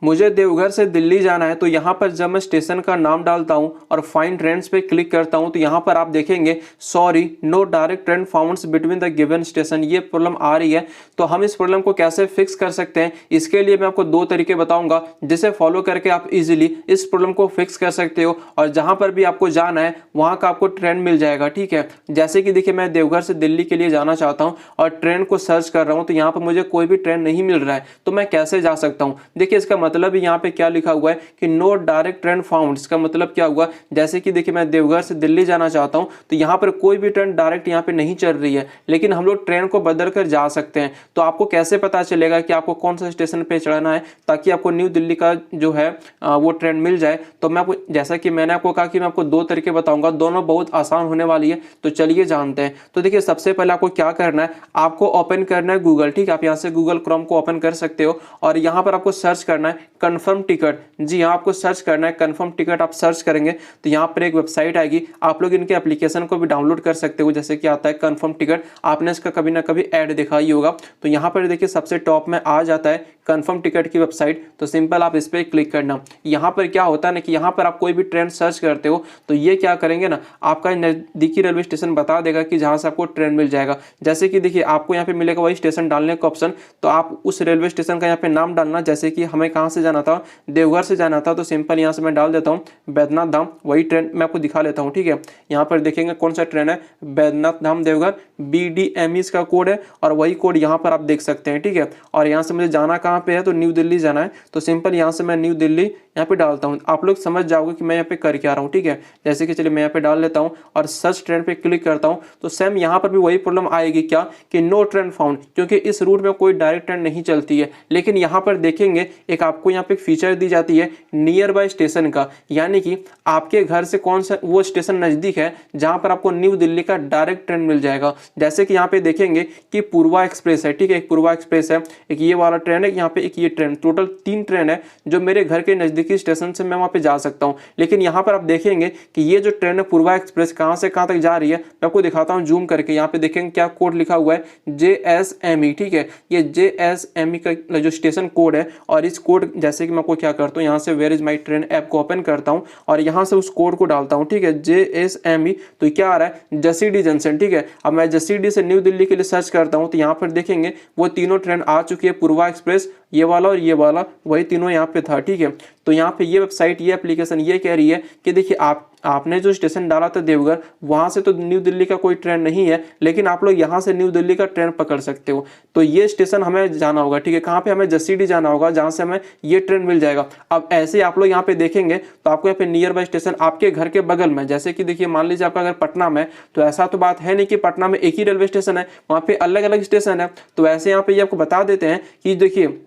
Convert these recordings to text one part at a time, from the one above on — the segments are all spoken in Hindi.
मुझे देवघर से दिल्ली जाना है, तो यहाँ पर जब मैं स्टेशन का नाम डालता हूँ और फाइंड ट्रेन्स पे क्लिक करता हूँ तो यहाँ पर आप देखेंगे sorry no direct train founds between the given station, ये प्रॉब्लम आ रही है। तो हम इस प्रॉब्लम को कैसे फिक्स कर सकते हैं, इसके लिए मैं आपको दो तरीके बताऊंगा जिसे फॉलो करके आप इजीली इस प्रॉब्लम को फिक्स कर सकते हो और जहां पर भी आपको जाना है वहां का आपको ट्रेन मिल जाएगा। ठीक है, जैसे कि देखिए मैं देवघर से दिल्ली के लिए जाना चाहता हूं और ट्रेन को सर्च कर रहा हूं, तो यहाँ पर मुझे कोई भी ट्रेन नहीं मिल रहा है, तो मैं कैसे जा सकता हूं। देखिए इसका मतलब यहाँ पे क्या लिखा हुआ है कि नो डायरेक्ट ट्रेन फाउंड। इसका मतलब क्या हुआ, जैसे कि देखिए मैं देवघर से दिल्ली जाना चाहता हूं तो यहाँ पर कोई भी ट्रेन डायरेक्ट यहाँ पे नहीं चल रही है, लेकिन हम लोग ट्रेन को बदल कर जा सकते हैं। तो आपको कैसे पता चलेगा कि आपको कौन सा स्टेशन पे चढ़ना है ताकि आपको न्यू दिल्ली का जो है वो ट्रेन मिल जाए। तो मैं आपको, जैसा कि मैंने आपको कहा कि मैं आपको दो तरीके बताऊंगा, दोनों बहुत आसान होने वाली है, तो चलिए जानते हैं। तो देखिए सबसे पहले आपको क्या करना है, आपको ओपन करना है गूगल। ठीक है, आप यहाँ से गूगल क्रोम को ओपन कर सकते हो और यहाँ पर आपको सर्च करना है कंफर्म टिकट। जी हाँ, आपको सर्च करना है कंफर्म टिकट। आप सर्च करेंगे तो यहाँ पर एक वेबसाइट आएगी, आप लोग इनके एप्लीकेशन को भी डाउनलोड कर सकते हो, जैसे कि आता है कंफर्म टिकट। आपने इसका कभी ना कभी ऐड देखा ही होगा। तो यहाँ पर देखिए सबसे टॉप में आ जाता है कंफर्म टिकट की वेबसाइट, तो सिंपल आप इस पर क्लिक करना। यहाँ पर क्या होता है ना कि यहाँ पर आप कोई भी ट्रेन सर्च करते हो तो ये क्या करेंगे ना, आपका नजदीकी रेलवे स्टेशन बता देगा कि जहाँ से आपको ट्रेन मिल जाएगा। जैसे कि देखिए आपको यहाँ पे मिलेगा वही स्टेशन डालने का ऑप्शन, तो आप उस रेलवे स्टेशन का यहाँ पे नाम डालना। जैसे कि हमें कहाँ से जाना था, देवघर से जाना था, तो सिंपल यहाँ से मैं डाल देता हूँ बैद्यनाथ धाम। वही ट्रेन मैं आपको दिखा लेता हूँ। ठीक है, यहाँ पर देखेंगे कौन सा ट्रेन है, बैद्यनाथ धाम देवघर, BDME इसका कोड है और वही कोड यहाँ पर आप देख सकते हैं। ठीक है, और यहाँ से मुझे जाना कहाँ पे है, तो न्यू दिल्ली जाना है, तो सिंपल यहाँ से मैं न्यू दिल्ली यहाँ पे डालता हूँ। आप लोग समझ जाओगे कि मैं यहाँ पे कर क्या रहा हूँ। ठीक है, जैसे कि चलिए मैं यहाँ पे डाल लेता हूँ और सर्च ट्रेन पे क्लिक करता हूँ, तो सेम यहाँ पर भी वही प्रॉब्लम आएगी क्या कि नो ट्रेन फाउंड, क्योंकि इस रूट में कोई डायरेक्ट ट्रेन नहीं चलती है। लेकिन यहाँ पर देखेंगे एक आपको यहाँ पे फीचर दी जाती है नियर बाय स्टेशन का, यानी कि आपके घर से कौन सा वो स्टेशन नजदीक है जहाँ पर आपको न्यू दिल्ली का डायरेक्ट ट्रेन मिल जाएगा। जैसे कि यहाँ पे देखेंगे कि पूर्वा एक्सप्रेस है। ठीक है, एक पूर्वा एक्सप्रेस है, एक ये वाला ट्रेन है, यहाँ पे एक ये ट्रेन, टोटल 3 ट्रेन है जो मेरे घर के नजदीकी स्टेशन से मैं वहां पे जा सकता हूं। लेकिन यहाँ पर आप देखेंगे कि ये जो ट्रेन है पूर्वा एक्सप्रेस कहां से कहां तक जा रही है, मैं आपको दिखाता हूं जूम करके। यहाँ पे देखेंगे क्या कोड लिखा हुआ है, JSME। ठीक है, ये JSME का जो स्टेशन कोड है, और इस कोड जैसे कि मैं आपको क्या करता हूँ, यहाँ से where is my train app को ओपन करता हूँ और यहाँ से उस कोड को डालता हूँ। ठीक है, JSME, तो क्या आ रहा है, जसीडी जंक्शन। ठीक है, अब मैं जसीडी से न्यू दिल्ली के लिए सर्च करता हूँ तो यहाँ पर देखेंगे वो तीनों ट्रेन आ चुकी है, पूर्वा एक्सप्रेस, ये वाला और ये वाला, वही तीनों यहाँ पे था। ठीक है, तो यहाँ पे ये वेबसाइट, ये एप्लीकेशन ये कह रही है कि देखिए आपने जो स्टेशन डाला था देवघर, वहां से तो न्यू दिल्ली का कोई ट्रेन नहीं है, लेकिन आप लोग यहाँ से न्यू दिल्ली का ट्रेन पकड़ सकते हो। तो ये स्टेशन हमें जाना होगा। ठीक है, कहाँ पे, हमें जसीडी जाना होगा, जहाँ से हमें ये ट्रेन मिल जाएगा। अब ऐसे आप लोग यहाँ पे देखेंगे तो आपको यहाँ पे नियर बाय स्टेशन आपके घर के बगल में, जैसे कि देखिए मान लीजिए आपका घर पटना में, तो ऐसा तो बात है नहीं कि पटना में एक ही रेलवे स्टेशन है, वहाँ पे अलग अलग स्टेशन है। तो ऐसे यहाँ पे ये आपको बता देते हैं कि देखिए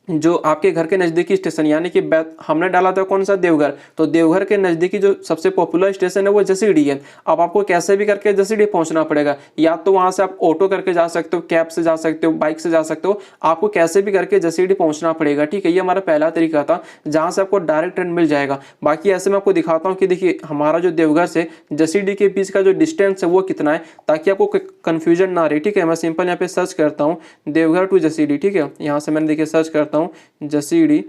जो आपके घर के नज़दीकी स्टेशन, यानी कि हमने डाला था कौन सा, देवघर, तो देवघर के नज़दीकी जो सबसे पॉपुलर स्टेशन है वो जसीडी है। अब आपको कैसे भी करके जसीडी पहुंचना पड़ेगा, या तो वहां से आप ऑटो करके जा सकते हो, कैब से जा सकते हो, बाइक से जा सकते हो, आपको कैसे भी करके जसीडी पहुंचना पड़ेगा। ठीक है, ये हमारा पहला तरीका था जहाँ से आपको डायरेक्ट ट्रेन मिल जाएगा। बाकी ऐसे मैं आपको दिखाता हूँ कि देखिए हमारा जो देवघर से जसीडी के बीच का जो डिस्टेंस है वो कितना है, ताकि आपको कन्फ्यूजन ना रहे। ठीक है, मैं सिंपल यहाँ पे सर्च करता हूँ देवघर टू जसीडी। ठीक है, यहाँ से मैंने देखिए सर्च करता हूँ जसीडी,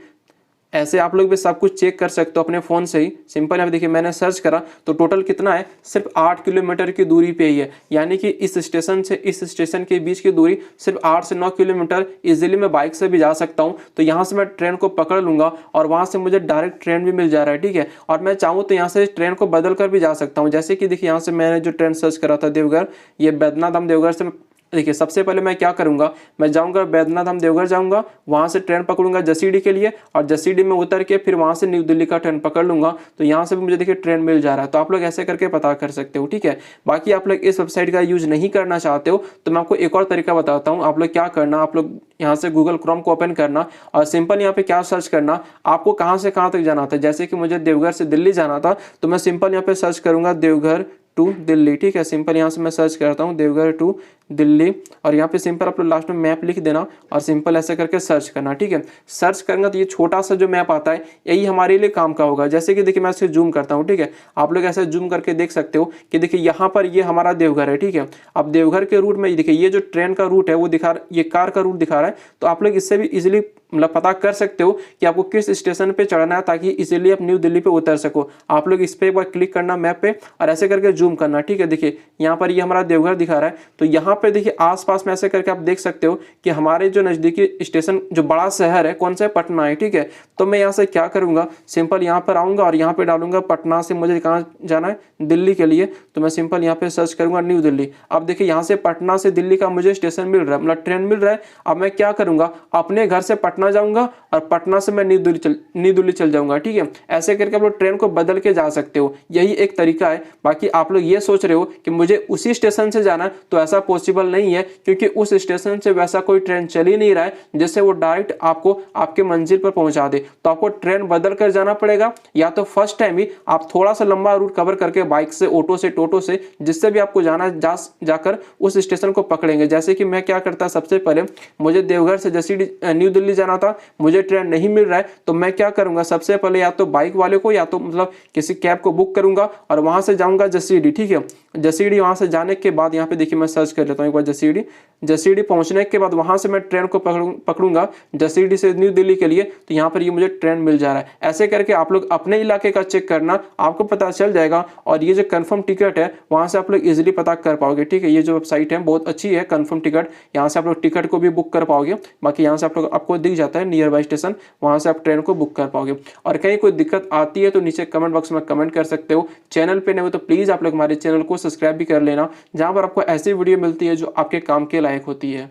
ऐसे आप लोग भी सब कुछ चेक कर सकते हो अपने फोन से ही। सिंपल यहाँ पे देखिए मैंने सर्च करा तो टोटल कितना है, सिर्फ 8 किलोमीटर की दूरी पे ही है, यानी कि इस स्टेशन से इस स्टेशन के बीच की दूरी सिर्फ 8 से 9 किलोमीटर। इजीली मैं बाइक से भी जा सकता हूँ, तो यहाँ से मैं ट्रेन को पकड़ लूंगा और वहाँ से मुझे डायरेक्ट ट्रेन भी मिल जा रहा है। ठीक है, और मैं चाहूँ तो यहाँ से ट्रेन को बदल कर भी जा सकता हूँ। जैसे कि देखिए यहाँ से मैंने जो ट्रेन सर्च करा था देवघर, ये बैद्यनाथ धाम देवघर से, देखिए सबसे पहले मैं क्या करूंगा, मैं जाऊंगा बैद्यनाथ धाम देवघर जाऊंगा, वहां से ट्रेन पकड़ूंगा जसीडी के लिए, और जसीडी में उतर के फिर वहां से न्यू दिल्ली का ट्रेन पकड़ लूंगा। तो यहाँ से भी मुझे देखिए ट्रेन मिल जा रहा है। तो आप लोग ऐसे करके पता कर सकते हो। ठीक है, बाकी आप लोग इस वेबसाइट का यूज नहीं करना चाहते हो तो मैं आपको एक और तरीका बताता हूँ। आप लोग क्या करना, आप लोग यहाँ से गूगल क्रोम को ओपन करना और सिंपल यहाँ पे क्या सर्च करना, आपको कहाँ से कहाँ तक जाना था। जैसे कि मुझे देवघर से दिल्ली जाना था, तो मैं सिंपल यहाँ पे सर्च करूंगा देवघर टू दिल्ली। ठीक है, सिंपल यहाँ से मैं सर्च करता हूँ देवघर टू दिल्ली, और यहाँ पे सिंपल आप लोग लास्ट में मैप लिख देना और सिंपल ऐसे करके सर्च करना। ठीक है, सर्च करेंगे तो ये छोटा सा जो मैप आता है यही हमारे लिए काम का होगा। जैसे कि देखिए मैं इसे जूम करता हूँ। ठीक है, आप लोग ऐसे जूम करके देख सकते हो कि देखिए यहाँ पर ये हमारा देवघर है। ठीक है, अब देवघर के रूट में देखिए ये जो ट्रेन का रूट है वो दिखा, ये कार का रूट दिखा रहा है, तो आप लोग इससे भी इजीली मतलब पता कर सकते हो कि आपको किस स्टेशन पे चढ़ना है, ताकि इजीली आप न्यू दिल्ली पे उतर सको। आप लोग इस पे एक बार क्लिक करना मैप पे और ऐसे करके जूम करना। ठीक है, देखिए यहाँ पर ये हमारा देवघर दिखा रहा है, तो यहाँ पे देखिए आसपास में ऐसे करके आप देख सकते हो कि हमारे जो नजदीकी स्टेशन जो बड़ा शहर है कौन सा है, पटना है। ठीक है, तो मैं यहाँ से क्या करूंगा, सिंपल यहाँ पर आऊंगा और यहाँ पे डालूंगा पटना से मुझे कहाँ जाना है, दिल्ली के लिए, तो मैं सिंपल यहाँ पे सर्च करूंगा न्यू दिल्ली। अब देखिए यहाँ से पटना से दिल्ली का मुझे स्टेशन मिल रहा है, मतलब ट्रेन मिल रहा है। अब मैं क्या करूंगा, अपने घर से पटना जाऊंगा और पटना से मैं न्यू दिल्ली चल जाऊंगा। ठीक है, ऐसे करके आप लोग ट्रेन को बदल के जा सकते हो, यही एक तरीका है। बाकी आप लोग ये सोच रहे हो कि मुझे उसी स्टेशन से जाना है, तो ऐसा पॉसिबल नहीं है, क्योंकि उस स्टेशन से वैसा कोई ट्रेन चल ही नहीं रहा है जिससे वो डायरेक्ट आपको आपके मंजिल पर पहुंचा दे। तो आपको ट्रेन बदल कर जाना पड़ेगा, या तो फर्स्ट टाइम ही आप थोड़ा सा लंबा रूट कवर करके बाइक से, ऑटो से, टोटो से, जिससे भी आपको जाना जाकर उस स्टेशन को पकड़ेंगे। जैसे कि मैं क्या करता, सबसे पहले मुझे देवघर से जैसे न्यू दिल्ली जाना था, मुझे ट्रेन नहीं मिल रहा है, तो मैं क्या करूंगा, सबसे पहले या तो बाइक वाले को या तो मतलब किसी कैब को बुक करूंगा और वहां से जाऊंगा जसीडी। ठीक है, जसीडी वहां से जाने के बाद यहाँ पे देखिए मैं सर्च कर लेता हूँ एक बार जसीडी पहुंचने के बाद वहां से मैं ट्रेन को पकड़ूंगा जसीडी से न्यू दिल्ली के लिए, तो यहाँ पर ये मुझे ट्रेन मिल जा रहा है। ऐसे करके आप लोग अपने इलाके का चेक करना, आपको पता चल जाएगा। और ये जो कंफर्म टिकट है वहां से आप लोग इजीली पता कर पाओगे। ठीक है, ये जो वेबसाइट है बहुत अच्छी है, कंफर्म टिकट, यहाँ से आप लोग टिकट को भी बुक कर पाओगे। बाकी यहाँ से आप लोग आपको दिख जाता है नियर बाई स्टेशन, वहां से आप ट्रेन को बुक कर पाओगे। और कहीं कोई दिक्कत आती है तो नीचे कमेंट बॉक्स में कमेंट कर सकते हो। चैनल पे नहीं हो तो प्लीज आप लोग हमारे चैनल को सब्सक्राइब भी कर लेना, जहां पर आपको ऐसी वीडियो मिलती है जो आपके काम के लायक होती है।